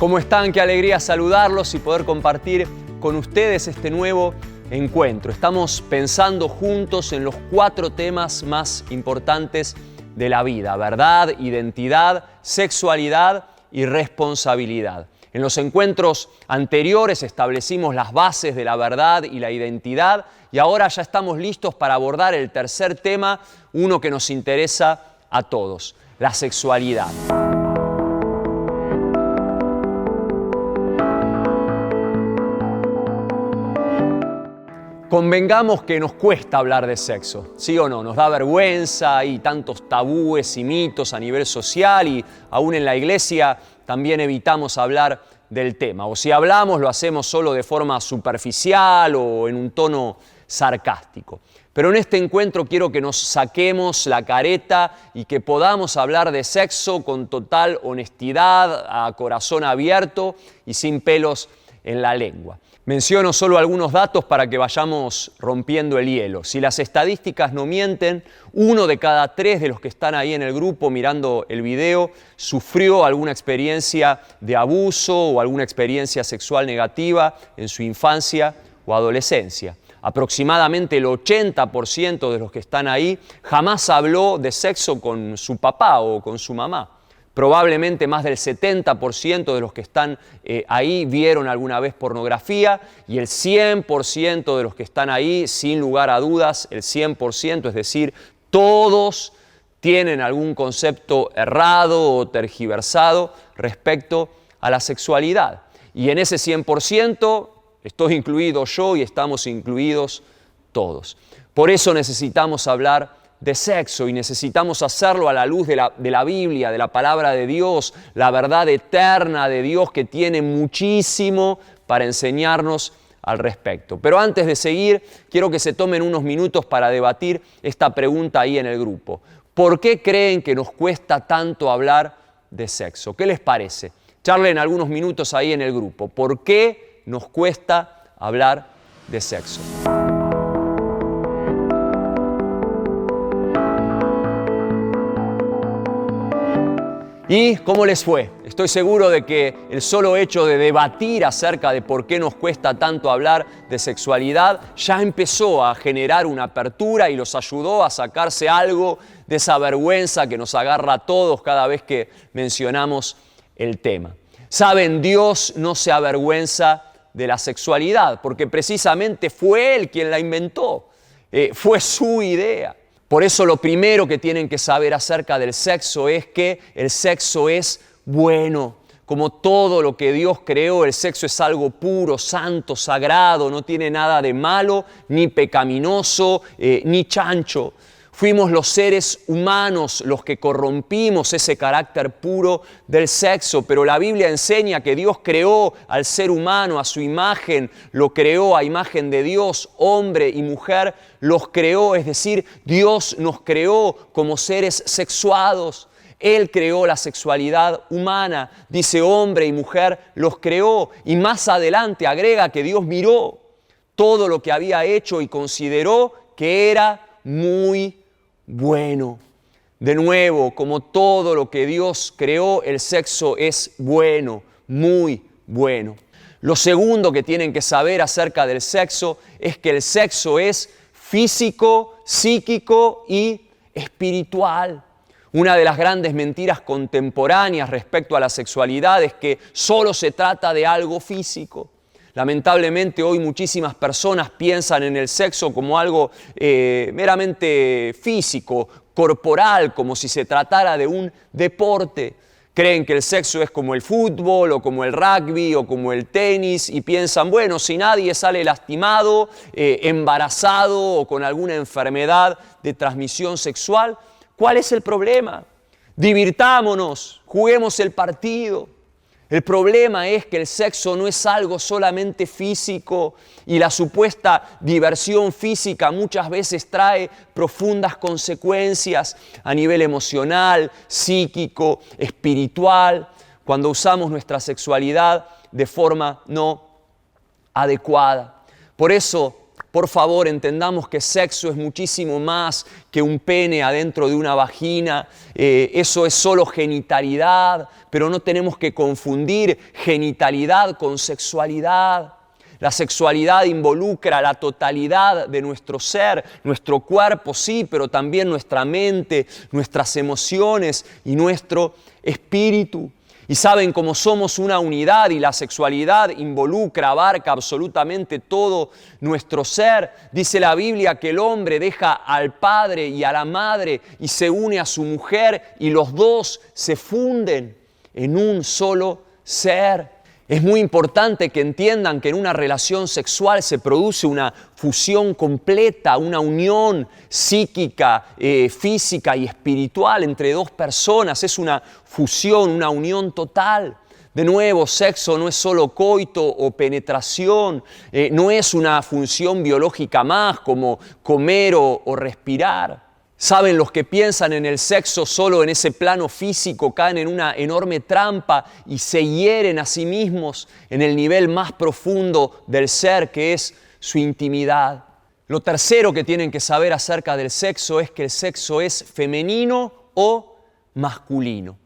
¿Cómo están? Qué alegría saludarlos y poder compartir con ustedes este nuevo encuentro. Estamos pensando juntos en los 4 temas más importantes de la vida: verdad, identidad, sexualidad y responsabilidad. En los encuentros anteriores establecimos las bases de la verdad y la identidad y ahora ya estamos listos para abordar el tercer tema, uno que nos interesa a todos: la sexualidad. Convengamos que nos cuesta hablar de sexo, ¿sí o no? Nos da vergüenza, hay tantos tabúes y mitos a nivel social y aún en la iglesia también evitamos hablar del tema. O si hablamos, lo hacemos solo de forma superficial o en un tono sarcástico. Pero en este encuentro quiero que nos saquemos la careta y que podamos hablar de sexo con total honestidad, a corazón abierto y sin pelos en la lengua. Menciono solo algunos datos para que vayamos rompiendo el hielo. Si las estadísticas no mienten, 1 de cada 3 de los que están ahí en el grupo mirando el video sufrió alguna experiencia de abuso o alguna experiencia sexual negativa en su infancia o adolescencia. Aproximadamente el 80% de los que están ahí jamás habló de sexo con su papá o con su mamá. Probablemente más del 70% de los que están ahí vieron alguna vez pornografía y el 100% de los que están ahí, sin lugar a dudas, el 100%, es decir, todos tienen algún concepto errado o tergiversado respecto a la sexualidad. Y en ese 100% estoy incluido yo y estamos incluidos todos. Por eso necesitamos hablar de sexo y necesitamos hacerlo a la luz de la Biblia, de la palabra de Dios, la verdad eterna de Dios que tiene muchísimo para enseñarnos al respecto. Pero antes de seguir, quiero que se tomen unos minutos para debatir esta pregunta ahí en el grupo. ¿Por qué creen que nos cuesta tanto hablar de sexo? ¿Qué les parece? Charlen algunos minutos ahí en el grupo. ¿Por qué nos cuesta hablar de sexo? ¿Y cómo les fue? Estoy seguro de que el solo hecho de debatir acerca de por qué nos cuesta tanto hablar de sexualidad ya empezó a generar una apertura y los ayudó a sacarse algo de esa vergüenza que nos agarra a todos cada vez que mencionamos el tema. Saben, Dios no se avergüenza de la sexualidad porque precisamente fue Él quien la inventó, fue su idea. Por eso lo primero que tienen que saber acerca del sexo es que el sexo es bueno. Como todo lo que Dios creó, el sexo es algo puro, santo, sagrado, no tiene nada de malo, ni pecaminoso, ni chancho. Fuimos los seres humanos los que corrompimos ese carácter puro del sexo, pero la Biblia enseña que Dios creó al ser humano a su imagen, lo creó a imagen de Dios, hombre y mujer los creó, es decir, Dios nos creó como seres sexuados. Él creó la sexualidad humana, dice hombre y mujer los creó, y más adelante agrega que Dios miró todo lo que había hecho y consideró que era muy bueno. De nuevo, como todo lo que Dios creó, el sexo es bueno, muy bueno. Lo segundo que tienen que saber acerca del sexo es que el sexo es físico, psíquico y espiritual. Una de las grandes mentiras contemporáneas respecto a la sexualidad es que solo se trata de algo físico. Lamentablemente hoy muchísimas personas piensan en el sexo como algo meramente físico, corporal, como si se tratara de un deporte. Creen que el sexo es como el fútbol o como el rugby o como el tenis y piensan, bueno, si nadie sale lastimado, embarazado o con alguna enfermedad de transmisión sexual, ¿cuál es el problema? Divirtámonos, juguemos el partido. El problema es que el sexo no es algo solamente físico y la supuesta diversión física muchas veces trae profundas consecuencias a nivel emocional, psíquico, espiritual, cuando usamos nuestra sexualidad de forma no adecuada. Por eso Por favor, entendamos que sexo es muchísimo más que un pene adentro de una vagina. Eso es solo genitalidad, pero no tenemos que confundir genitalidad con sexualidad. La sexualidad involucra la totalidad de nuestro ser, nuestro cuerpo, sí, pero también nuestra mente, nuestras emociones y nuestro espíritu. Y saben, como somos una unidad y la sexualidad involucra, abarca absolutamente todo nuestro ser, dice la Biblia que el hombre deja al padre y a la madre y se une a su mujer y los dos se funden en un solo ser. Es muy importante que entiendan que en una relación sexual se produce una fusión completa, una unión psíquica, física y espiritual entre dos personas. Es una fusión, una unión total. De nuevo, sexo no es solo coito o penetración, no es una función biológica más como comer o respirar. Saben, los que piensan en el sexo solo en ese plano físico caen en una enorme trampa y se hieren a sí mismos en el nivel más profundo del ser, que es su intimidad. Lo tercero que tienen que saber acerca del sexo es que el sexo es femenino o masculino.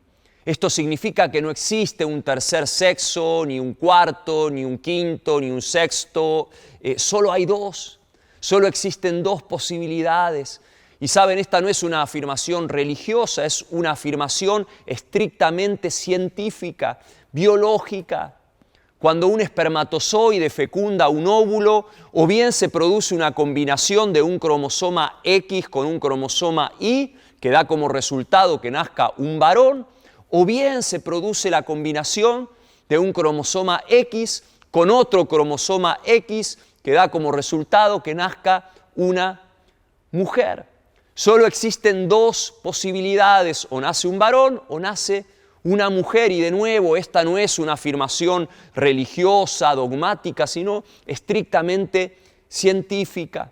Esto significa que no existe un tercer sexo, ni un cuarto, ni un quinto, ni un sexto. Solo hay dos. Solo existen dos posibilidades. Y saben, esta no es una afirmación religiosa, es una afirmación estrictamente científica, biológica. Cuando un espermatozoide fecunda un óvulo, o bien se produce una combinación de un cromosoma X con un cromosoma Y, que da como resultado que nazca un varón, o bien se produce la combinación de un cromosoma X con otro cromosoma X, que da como resultado que nazca una mujer. Solo existen dos posibilidades, o nace un varón o nace una mujer. Y de nuevo, esta no es una afirmación religiosa, dogmática, sino estrictamente científica.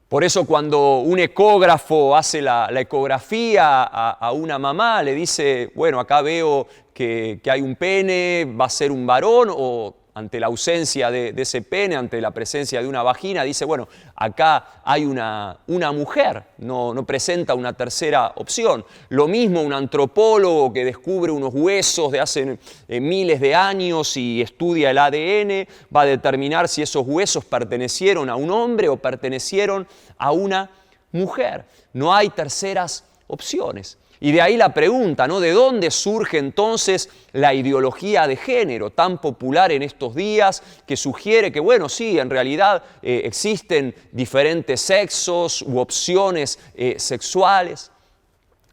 Por eso cuando un ecógrafo hace la ecografía a una mamá, le dice, bueno, acá veo que hay un pene, va a ser un varón, o ante la ausencia de ese pene, ante la presencia de una vagina, dice, bueno, acá hay una mujer, no presenta una tercera opción. Lo mismo un antropólogo que descubre unos huesos de hace miles de años y estudia el ADN, va a determinar si esos huesos pertenecieron a un hombre o pertenecieron a una mujer. No hay terceras opciones. Y de ahí la pregunta, ¿no? ¿De dónde surge entonces la ideología de género tan popular en estos días que sugiere que, bueno, sí, en realidad existen diferentes sexos u opciones sexuales?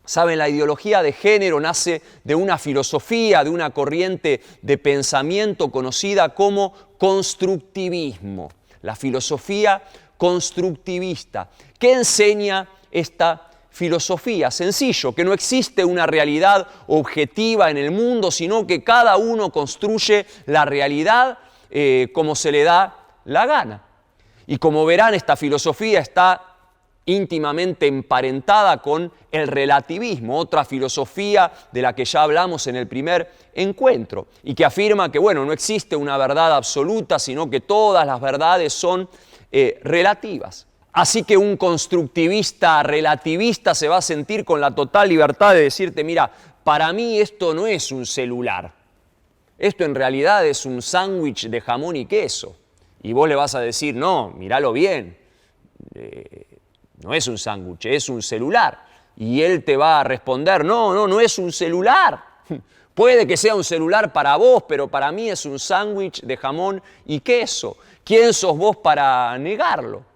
Saben, la ideología de género nace de una filosofía, de una corriente de pensamiento conocida como constructivismo. La filosofía constructivista. ¿Qué enseña esta filosofía? Sencillo, que no existe una realidad objetiva en el mundo, sino que cada uno construye la realidad como se le da la gana. Y como verán, esta filosofía está íntimamente emparentada con el relativismo, otra filosofía de la que ya hablamos en el primer encuentro, y que afirma que, bueno, no existe una verdad absoluta, sino que todas las verdades son relativas. Así que un constructivista relativista se va a sentir con la total libertad de decirte, mira, para mí esto no es un celular, esto en realidad es un sándwich de jamón y queso. Y vos le vas a decir, no, míralo bien, no es un sándwich, es un celular. Y él te va a responder, no es un celular. Puede que sea un celular para vos, pero para mí es un sándwich de jamón y queso. ¿Quién sos vos para negarlo?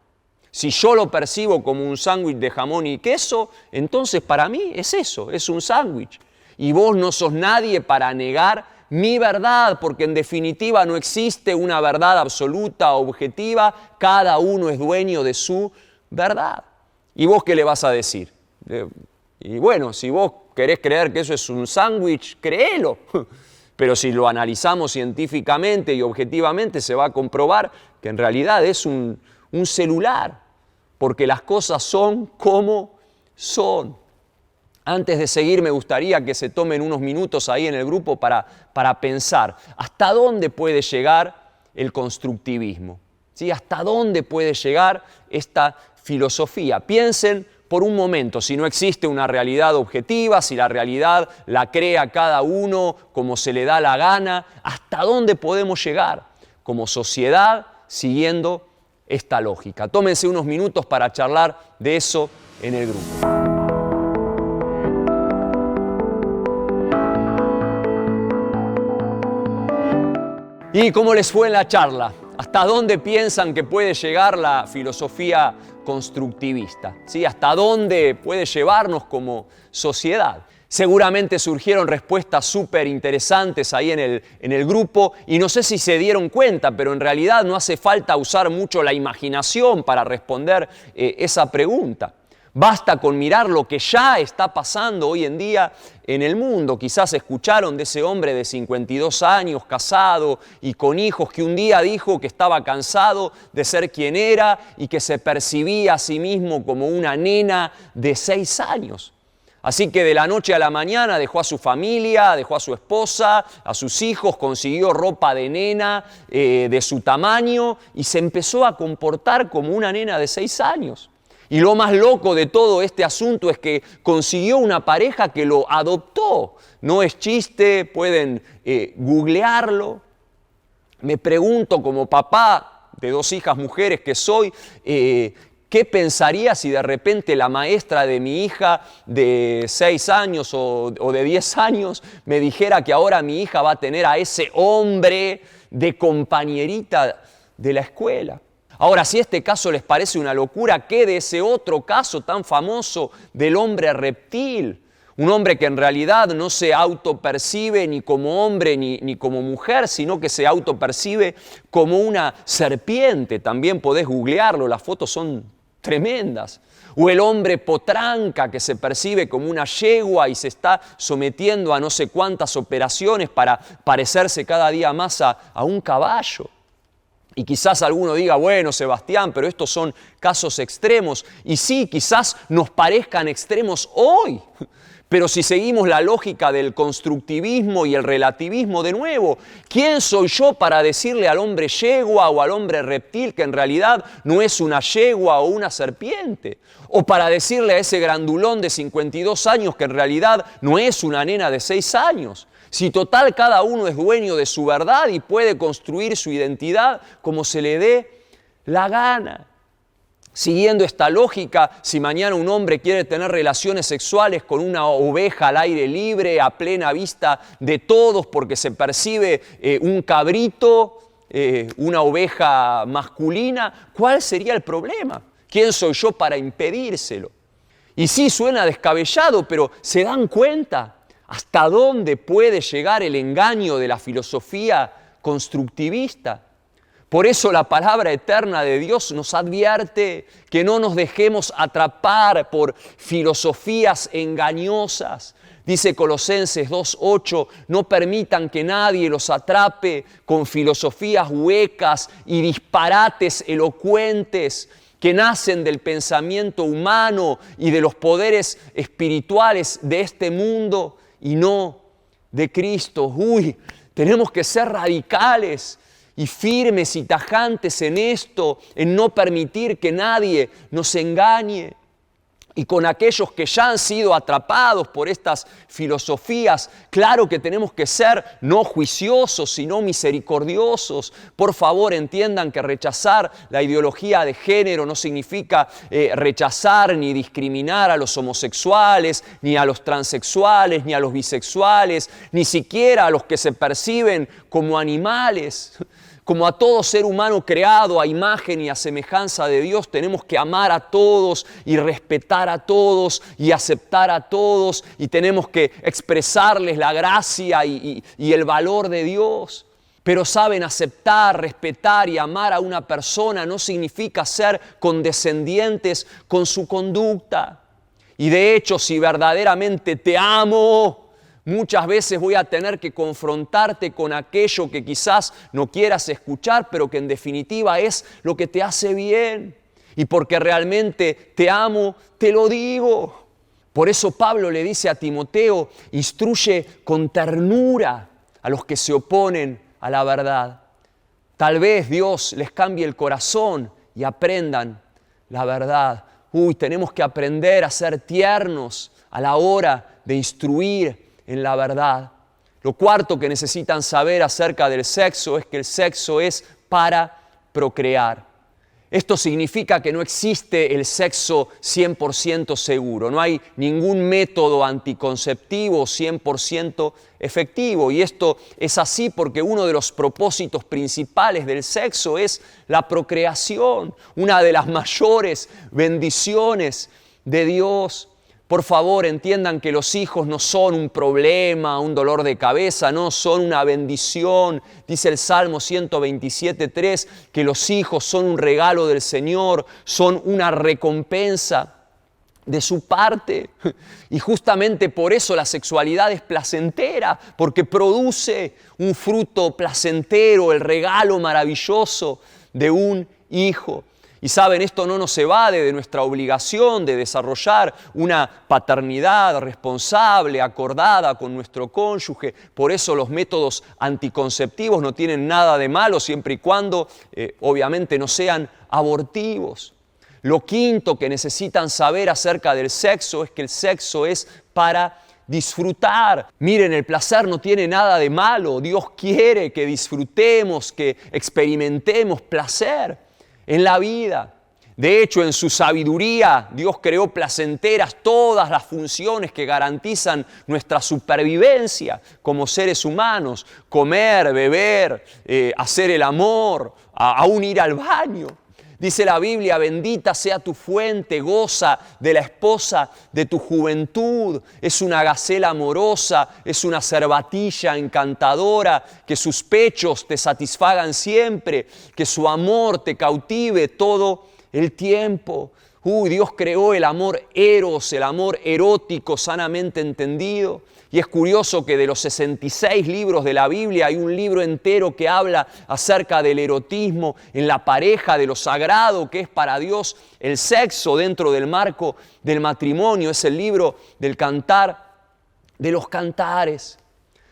Si yo lo percibo como un sándwich de jamón y queso, entonces para mí es eso, es un sándwich. Y vos no sos nadie para negar mi verdad, porque en definitiva no existe una verdad absoluta, objetiva, cada uno es dueño de su verdad. ¿Y vos qué le vas a decir? Y bueno, si vos querés creer que eso es un sándwich, créelo. Pero si lo analizamos científicamente y objetivamente, se va a comprobar que en realidad es un celular, porque las cosas son como son. Antes de seguir, me gustaría que se tomen unos minutos ahí en el grupo para pensar hasta dónde puede llegar el constructivismo. ¿Sí? ¿Hasta dónde puede llegar esta filosofía? Piensen por un momento, si no existe una realidad objetiva, si la realidad la crea cada uno como se le da la gana, ¿hasta dónde podemos llegar como sociedad siguiendo esta lógica? Tómense unos minutos para charlar de eso en el grupo. ¿Y cómo les fue en la charla? ¿Hasta dónde piensan que puede llegar la filosofía constructivista? ¿Sí? ¿Hasta dónde puede llevarnos como sociedad? Seguramente surgieron respuestas súper interesantes ahí en el grupo y no sé si se dieron cuenta, pero en realidad no hace falta usar mucho la imaginación para responder esa pregunta. Basta con mirar lo que ya está pasando hoy en día en el mundo. Quizás escucharon de ese hombre de 52 años, casado y con hijos, que un día dijo que estaba cansado de ser quien era y que se percibía a sí mismo como una nena de 6 años. Así que de la noche a la mañana dejó a su familia, dejó a su esposa, a sus hijos, consiguió ropa de nena de su tamaño y se empezó a comportar como una nena de 6 años. Y lo más loco de todo este asunto es que consiguió una pareja que lo adoptó. No es chiste, pueden googlearlo. Me pregunto como papá de 2 hijas mujeres que soy, ¿qué pensaría si de repente la maestra de mi hija de 6 años o de 10 años me dijera que ahora mi hija va a tener a ese hombre de compañerita de la escuela? Ahora, si este caso les parece una locura, ¿qué de ese otro caso tan famoso del hombre reptil? Un hombre que en realidad no se autopercibe ni como hombre ni como mujer, sino que se autopercibe como una serpiente. También podés googlearlo, las fotos son tremendas. O el hombre potranca que se percibe como una yegua y se está sometiendo a no sé cuántas operaciones para parecerse cada día más a un caballo. Y quizás alguno diga, bueno, Sebastián, pero estos son casos extremos. Y sí, quizás nos parezcan extremos hoy. Pero si seguimos la lógica del constructivismo y el relativismo de nuevo, ¿quién soy yo para decirle al hombre yegua o al hombre reptil que en realidad no es una yegua o una serpiente? O para decirle a ese grandulón de 52 años que en realidad no es una nena de 6 años. Si total cada uno es dueño de su verdad y puede construir su identidad como se le dé la gana. Siguiendo esta lógica, si mañana un hombre quiere tener relaciones sexuales con una oveja al aire libre, a plena vista de todos, porque se percibe un cabrito, una oveja masculina, ¿cuál sería el problema? ¿Quién soy yo para impedírselo? Y sí, suena descabellado, pero ¿se dan cuenta hasta dónde puede llegar el engaño de la filosofía constructivista? Por eso la palabra eterna de Dios nos advierte que no nos dejemos atrapar por filosofías engañosas. Dice Colosenses 2:8, no permitan que nadie los atrape con filosofías huecas y disparates elocuentes que nacen del pensamiento humano y de los poderes espirituales de este mundo y no de Cristo. Tenemos que ser radicales y firmes y tajantes en esto, en no permitir que nadie nos engañe. Y con aquellos que ya han sido atrapados por estas filosofías, claro que tenemos que ser no juiciosos, sino misericordiosos. Por favor, entiendan que rechazar la ideología de género no significa rechazar ni discriminar a los homosexuales, ni a los transexuales, ni a los bisexuales, ni siquiera a los que se perciben como animales. Como a todo ser humano creado a imagen y a semejanza de Dios, tenemos que amar a todos y respetar a todos y aceptar a todos y tenemos que expresarles la gracia y el valor de Dios. Pero saben, aceptar, respetar y amar a una persona no significa ser condescendientes con su conducta. Y de hecho, si verdaderamente te amo, muchas veces voy a tener que confrontarte con aquello que quizás no quieras escuchar, pero que en definitiva es lo que te hace bien. Y porque realmente te amo, te lo digo. Por eso Pablo le dice a Timoteo, instruye con ternura a los que se oponen a la verdad. Tal vez Dios les cambie el corazón y aprendan la verdad. Tenemos que aprender a ser tiernos a la hora de instruir en la verdad. Lo cuarto que necesitan saber acerca del sexo es que el sexo es para procrear. Esto significa que no existe el sexo 100% seguro, no hay ningún método anticonceptivo 100% efectivo. Y esto es así porque uno de los propósitos principales del sexo es la procreación, una de las mayores bendiciones de Dios. Por favor, entiendan que los hijos no son un problema, un dolor de cabeza, no, son una bendición. Dice el Salmo 127:3 que los hijos son un regalo del Señor, son una recompensa de su parte. Y justamente por eso la sexualidad es placentera, porque produce un fruto placentero, el regalo maravilloso de un hijo. Y saben, esto no nos evade de nuestra obligación de desarrollar una paternidad responsable, acordada con nuestro cónyuge. Por eso los métodos anticonceptivos no tienen nada de malo siempre y cuando obviamente no sean abortivos. Lo quinto que necesitan saber acerca del sexo es que el sexo es para disfrutar. Miren, el placer no tiene nada de malo. Dios quiere que disfrutemos, que experimentemos placer en la vida. De hecho, en su sabiduría, Dios creó placenteras todas las funciones que garantizan nuestra supervivencia como seres humanos: comer, beber, hacer el amor, aún ir al baño. Dice la Biblia: bendita sea tu fuente, goza de la esposa de tu juventud. Es una gacela amorosa, es una cervatilla encantadora, que sus pechos te satisfagan siempre, que su amor te cautive todo el tiempo. Dios creó el amor eros, el amor erótico sanamente entendido. Y es curioso que de los 66 libros de la Biblia hay un libro entero que habla acerca del erotismo en la pareja, de lo sagrado que es para Dios el sexo dentro del marco del matrimonio. Es el libro del Cantar de los Cantares.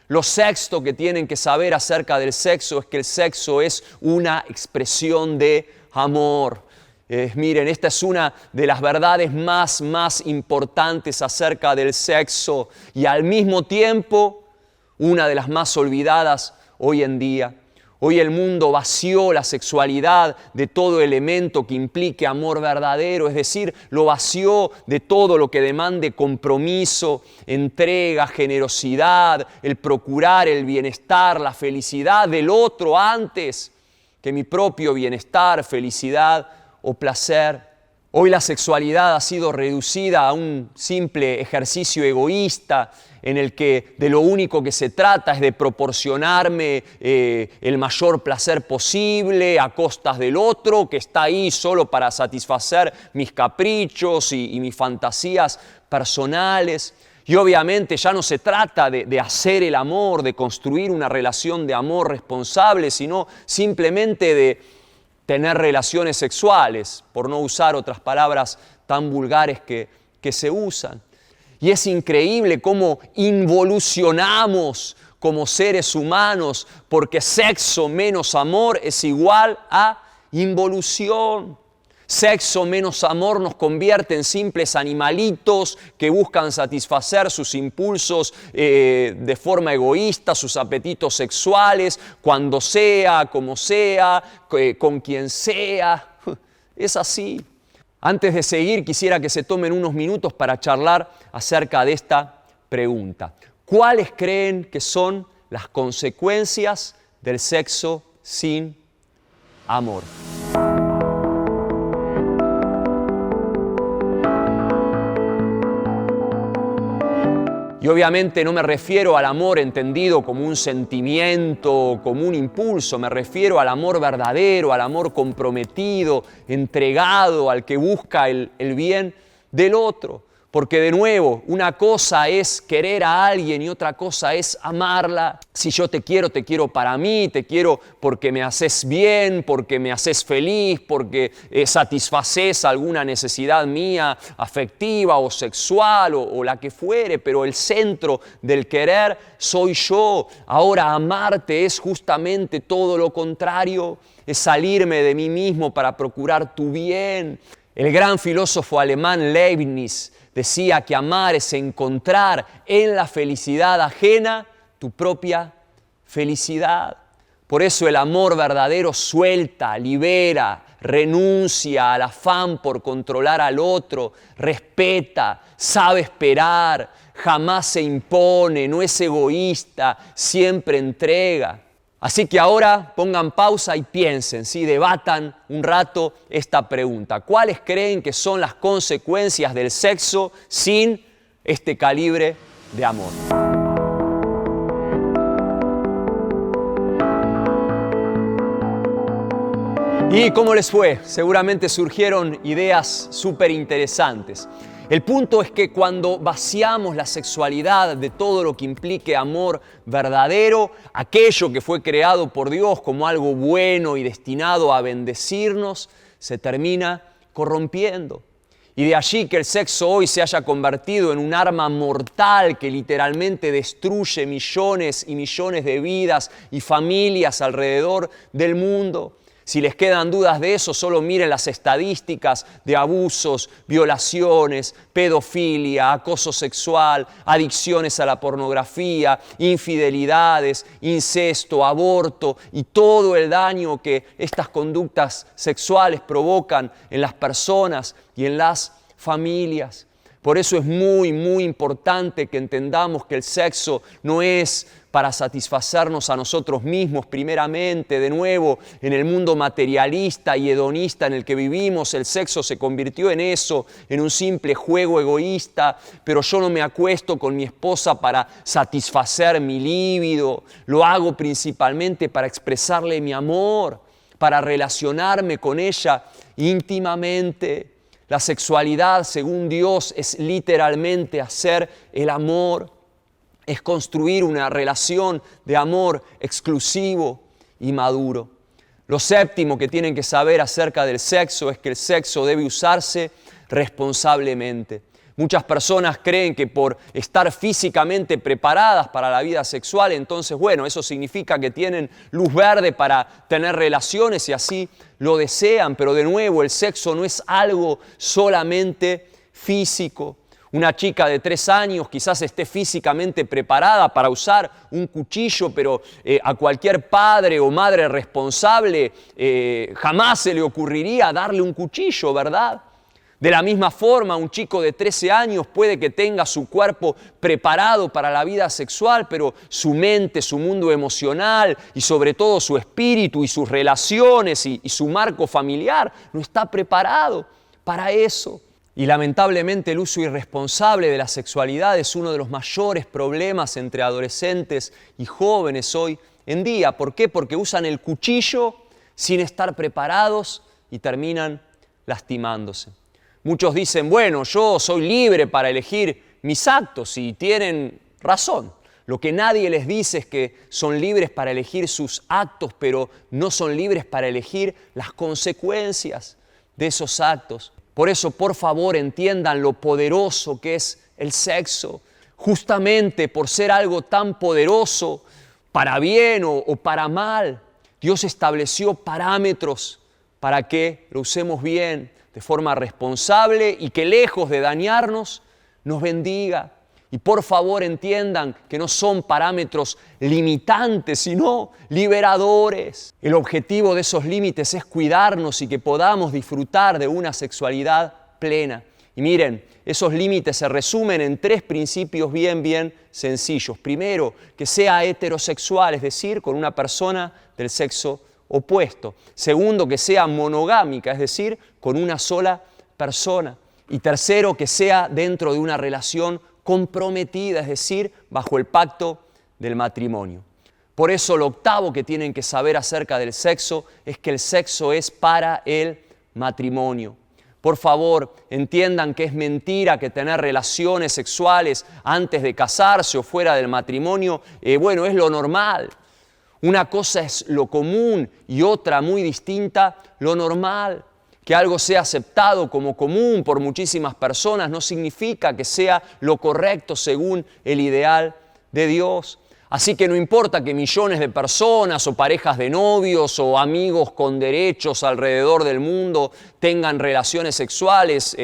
Lo sexto que tienen que saber acerca del sexo es que el sexo es una expresión de amor. Miren, esta es una de las verdades más importantes acerca del sexo y al mismo tiempo una de las más olvidadas hoy en día. Hoy el mundo vació la sexualidad de todo elemento que implique amor verdadero, es decir, lo vació de todo lo que demande compromiso, entrega, generosidad, el procurar el bienestar, la felicidad del otro antes que mi propio bienestar, felicidad o placer. Hoy la sexualidad ha sido reducida a un simple ejercicio egoísta en el que de lo único que se trata es de proporcionarme el mayor placer posible a costas del otro, que está ahí solo para satisfacer mis caprichos y mis fantasías personales. Y obviamente ya no se trata de hacer el amor, de construir una relación de amor responsable, sino simplemente de tener relaciones sexuales, por no usar otras palabras tan vulgares que se usan. Y es increíble cómo involucionamos como seres humanos, porque sexo menos amor es igual a involución. Sexo menos amor nos convierte en simples animalitos que buscan satisfacer sus impulsos de forma egoísta, sus apetitos sexuales, cuando sea, como sea, con quien sea. Es así. Antes de seguir, quisiera que se tomen unos minutos para charlar acerca de esta pregunta. ¿Cuáles creen que son las consecuencias del sexo sin amor? Y obviamente no me refiero al amor entendido como un sentimiento, como un impulso, me refiero al amor verdadero, al amor comprometido, entregado, al que busca el bien del otro. Porque de nuevo, una cosa es querer a alguien y otra cosa es amarla. Si yo te quiero para mí, te quiero porque me haces bien, porque me haces feliz, porque satisfaces alguna necesidad mía afectiva o sexual o la que fuere, pero el centro del querer soy yo. Ahora amarte es justamente todo lo contrario, es salirme de mí mismo para procurar tu bien. El gran filósofo alemán Leibniz decía que amar es encontrar en la felicidad ajena tu propia felicidad. Por eso el amor verdadero suelta, libera, renuncia al afán por controlar al otro, respeta, sabe esperar, jamás se impone, no es egoísta, siempre entrega. Así que ahora pongan pausa y piensen, ¿sí? Debatan un rato esta pregunta. ¿Cuáles creen que son las consecuencias del sexo sin este calibre de amor? ¿Y cómo les fue? Seguramente surgieron ideas súper interesantes. El punto es que cuando vaciamos la sexualidad de todo lo que implique amor verdadero, aquello que fue creado por Dios como algo bueno y destinado a bendecirnos, se termina corrompiendo. Y de allí que el sexo hoy se haya convertido en un arma mortal que literalmente destruye millones y millones de vidas y familias alrededor del mundo. Si les quedan dudas de eso, solo miren las estadísticas de abusos, violaciones, pedofilia, acoso sexual, adicciones a la pornografía, infidelidades, incesto, aborto y todo el daño que estas conductas sexuales provocan en las personas y en las familias. Por eso es muy, muy importante que entendamos que el sexo no es para satisfacernos a nosotros mismos primeramente. De nuevo, en el mundo materialista y hedonista en el que vivimos, el sexo se convirtió en eso, en un simple juego egoísta. Pero yo no me acuesto con mi esposa para satisfacer mi líbido. Lo hago principalmente para expresarle mi amor, para relacionarme con ella íntimamente. La sexualidad, según Dios, es literalmente hacer el amor. Es construir una relación de amor exclusivo y maduro. Lo séptimo que tienen que saber acerca del sexo es que el sexo debe usarse responsablemente. Muchas personas creen que por estar físicamente preparadas para la vida sexual, entonces, bueno, eso significa que tienen luz verde para tener relaciones y así lo desean. Pero de nuevo, el sexo no es algo solamente físico. Una chica de 3 años quizás esté físicamente preparada para usar un cuchillo, pero a cualquier padre o madre responsable jamás se le ocurriría darle un cuchillo, ¿verdad? De la misma forma, un chico de 13 años puede que tenga su cuerpo preparado para la vida sexual, pero su mente, su mundo emocional y sobre todo su espíritu y sus relaciones y su marco familiar no está preparado para eso. Y lamentablemente el uso irresponsable de la sexualidad es uno de los mayores problemas entre adolescentes y jóvenes hoy en día. ¿Por qué? Porque usan el cuchillo sin estar preparados y terminan lastimándose. Muchos dicen, bueno, yo soy libre para elegir mis actos y tienen razón. Lo que nadie les dice es que son libres para elegir sus actos, pero no son libres para elegir las consecuencias de esos actos. Por eso, por favor, entiendan lo poderoso que es el sexo. Justamente por ser algo tan poderoso, para bien o para mal, Dios estableció parámetros para que lo usemos bien, de forma responsable y que lejos de dañarnos, nos bendiga. Y por favor entiendan que no son parámetros limitantes, sino liberadores. El objetivo de esos límites es cuidarnos y que podamos disfrutar de una sexualidad plena. Y miren, esos límites se resumen en 3 principios bien sencillos. Primero, que sea heterosexual, es decir, con una persona del sexo opuesto. Segundo, que sea monogámica, es decir, con una sola persona. Y tercero, que sea dentro de una relación comprometida, es decir, bajo el pacto del matrimonio. Por eso lo octavo que tienen que saber acerca del sexo es que el sexo es para el matrimonio. Por favor, entiendan que es mentira que tener relaciones sexuales antes de casarse o fuera del matrimonio, es lo normal. Una cosa es lo común y otra muy distinta, lo normal. Que algo sea aceptado como común por muchísimas personas no significa que sea lo correcto según el ideal de Dios. Así que no importa que millones de personas o parejas de novios o amigos con derechos alrededor del mundo tengan relaciones sexuales,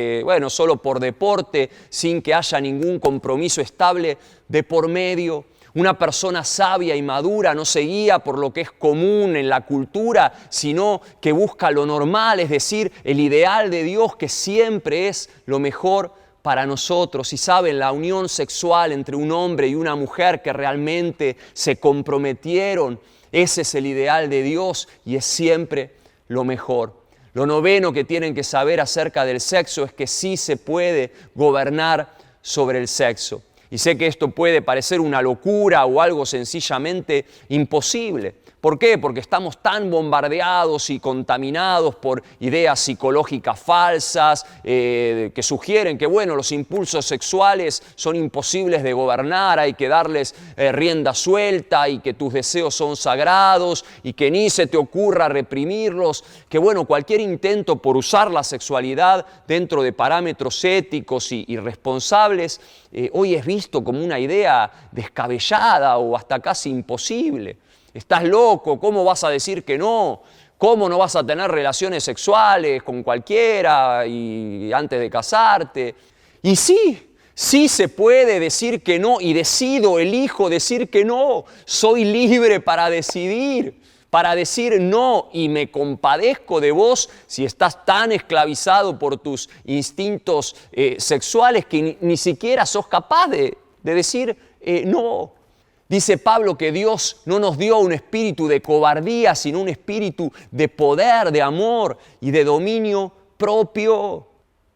solo por deporte, sin que haya ningún compromiso estable de por medio. Una persona sabia y madura no se guía por lo que es común en la cultura, sino que busca lo normal, es decir, el ideal de Dios que siempre es lo mejor para nosotros. Y saben, la unión sexual entre un hombre y una mujer que realmente se comprometieron, ese es el ideal de Dios y es siempre lo mejor. Lo noveno que tienen que saber acerca del sexo es que sí se puede gobernar sobre el sexo. Y sé que esto puede parecer una locura o algo sencillamente imposible. ¿Por qué? Porque estamos tan bombardeados y contaminados por ideas psicológicas falsas que sugieren que, los impulsos sexuales son imposibles de gobernar, hay que darles rienda suelta y que tus deseos son sagrados y que ni se te ocurra reprimirlos, que cualquier intento por usar la sexualidad dentro de parámetros éticos y responsables hoy es visto como una idea descabellada o hasta casi imposible. Estás loco, ¿cómo vas a decir que no? ¿Cómo no vas a tener relaciones sexuales con cualquiera y antes de casarte? Y sí se puede decir que no y elijo decir que no. Soy libre para decidir, para decir no y me compadezco de vos si estás tan esclavizado por tus instintos sexuales que ni siquiera sos capaz de decir no. Dice Pablo que Dios no nos dio un espíritu de cobardía, sino un espíritu de poder, de amor y de dominio propio.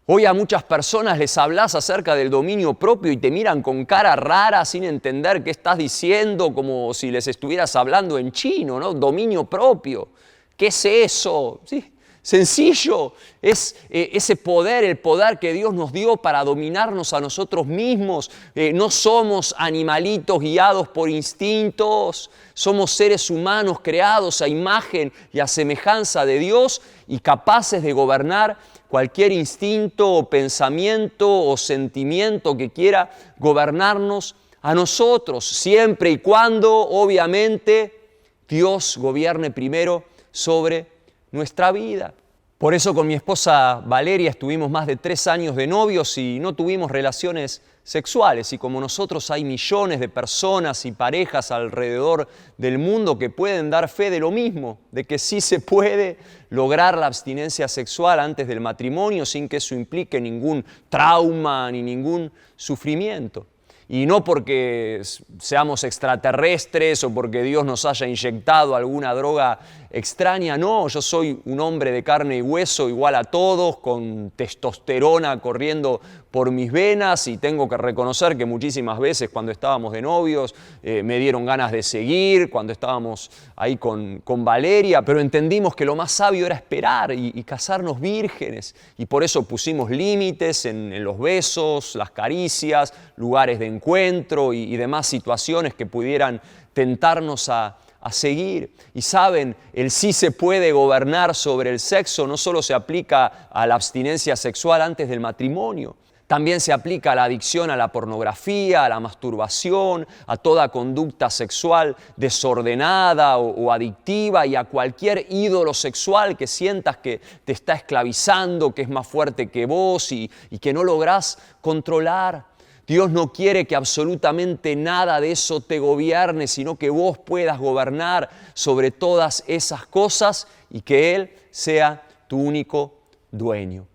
Hoy a muchas personas les hablas acerca del dominio propio y te miran con cara rara sin entender qué estás diciendo, como si les estuvieras hablando en chino, ¿no? Dominio propio. ¿Qué es eso? Sí. Sencillo, es ese poder, el poder que Dios nos dio para dominarnos a nosotros mismos. No somos animalitos guiados por instintos, somos seres humanos creados a imagen y a semejanza de Dios y capaces de gobernar cualquier instinto o pensamiento o sentimiento que quiera gobernarnos a nosotros, siempre y cuando, obviamente, Dios gobierne primero sobre nuestra vida. Por eso con mi esposa Valeria estuvimos más de 3 años de novios y no tuvimos relaciones sexuales. Y como nosotros hay millones de personas y parejas alrededor del mundo que pueden dar fe de lo mismo, de que sí se puede lograr la abstinencia sexual antes del matrimonio sin que eso implique ningún trauma ni ningún sufrimiento. Y no porque seamos extraterrestres o porque Dios nos haya inyectado alguna droga extraña, no, yo soy un hombre de carne y hueso igual a todos, con testosterona corriendo por mis venas y tengo que reconocer que muchísimas veces cuando estábamos de novios me dieron ganas de seguir, cuando estábamos ahí con Valeria, pero entendimos que lo más sabio era esperar y casarnos vírgenes y por eso pusimos límites en los besos, las caricias, lugares de encuentro y demás situaciones que pudieran tentarnos a seguir. Y saben, el sí se puede gobernar sobre el sexo no solo se aplica a la abstinencia sexual antes del matrimonio, también se aplica a la adicción a la pornografía, a la masturbación, a toda conducta sexual desordenada o adictiva y a cualquier ídolo sexual que sientas que te está esclavizando, que es más fuerte que vos y que no lográs controlar. Dios no quiere que absolutamente nada de eso te gobierne, sino que vos puedas gobernar sobre todas esas cosas y que Él sea tu único dueño.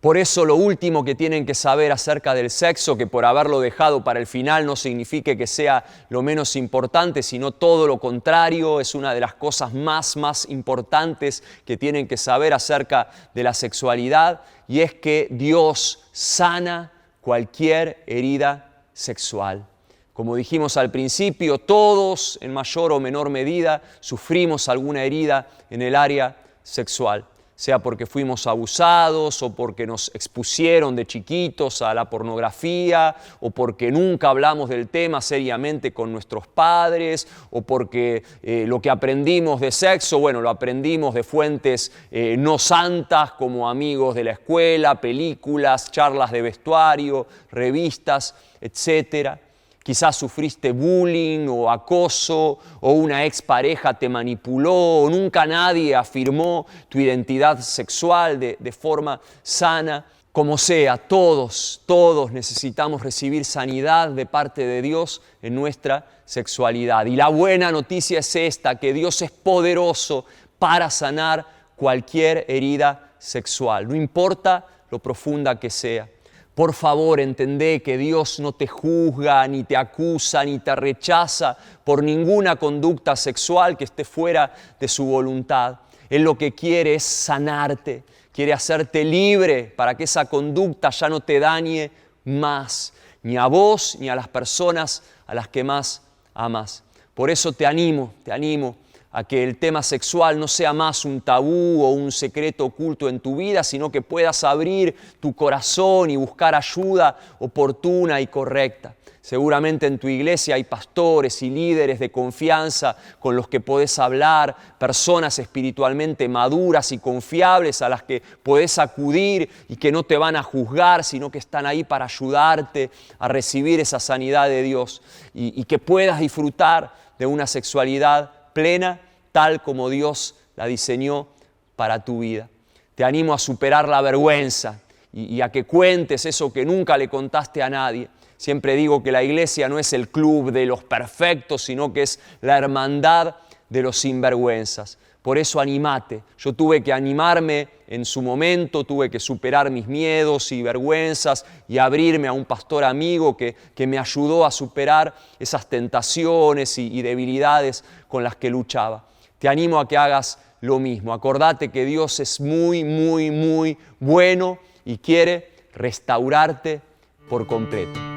Por eso lo último que tienen que saber acerca del sexo, que por haberlo dejado para el final no signifique que sea lo menos importante, sino todo lo contrario, es una de las cosas más importantes que tienen que saber acerca de la sexualidad, y es que Dios sana cualquier herida sexual. Como dijimos al principio, todos en mayor o menor medida sufrimos alguna herida en el área sexual. sea porque fuimos abusados o porque nos expusieron de chiquitos a la pornografía o porque nunca hablamos del tema seriamente con nuestros padres o porque lo que aprendimos de sexo, bueno, lo aprendimos de fuentes no santas como amigos de la escuela, películas, charlas de vestuario, revistas, etcétera. Quizás sufriste bullying o acoso o una expareja te manipuló o nunca nadie afirmó tu identidad sexual de forma sana. Como sea, todos necesitamos recibir sanidad de parte de Dios en nuestra sexualidad. Y la buena noticia es esta, que Dios es poderoso para sanar cualquier herida sexual, no importa lo profunda que sea. Por favor, entendé que Dios no te juzga, ni te acusa, ni te rechaza por ninguna conducta sexual que esté fuera de su voluntad. Él lo que quiere es sanarte, quiere hacerte libre para que esa conducta ya no te dañe más, ni a vos ni a las personas a las que más amas. Por eso te animo a que el tema sexual no sea más un tabú o un secreto oculto en tu vida, sino que puedas abrir tu corazón y buscar ayuda oportuna y correcta. Seguramente en tu iglesia hay pastores y líderes de confianza con los que podés hablar, personas espiritualmente maduras y confiables a las que podés acudir y que no te van a juzgar, sino que están ahí para ayudarte a recibir esa sanidad de Dios y que puedas disfrutar de una sexualidad plena, tal como Dios la diseñó para tu vida. Te animo a superar la vergüenza y a que cuentes eso que nunca le contaste a nadie. Siempre digo que la iglesia no es el club de los perfectos, sino que es la hermandad de los sinvergüenzas. Por eso animate. Yo tuve que animarme en su momento, tuve que superar mis miedos y vergüenzas y abrirme a un pastor amigo que me ayudó a superar esas tentaciones y debilidades con las que luchaba. Te animo a que hagas lo mismo. Acordate que Dios es muy, muy, muy bueno y quiere restaurarte por completo.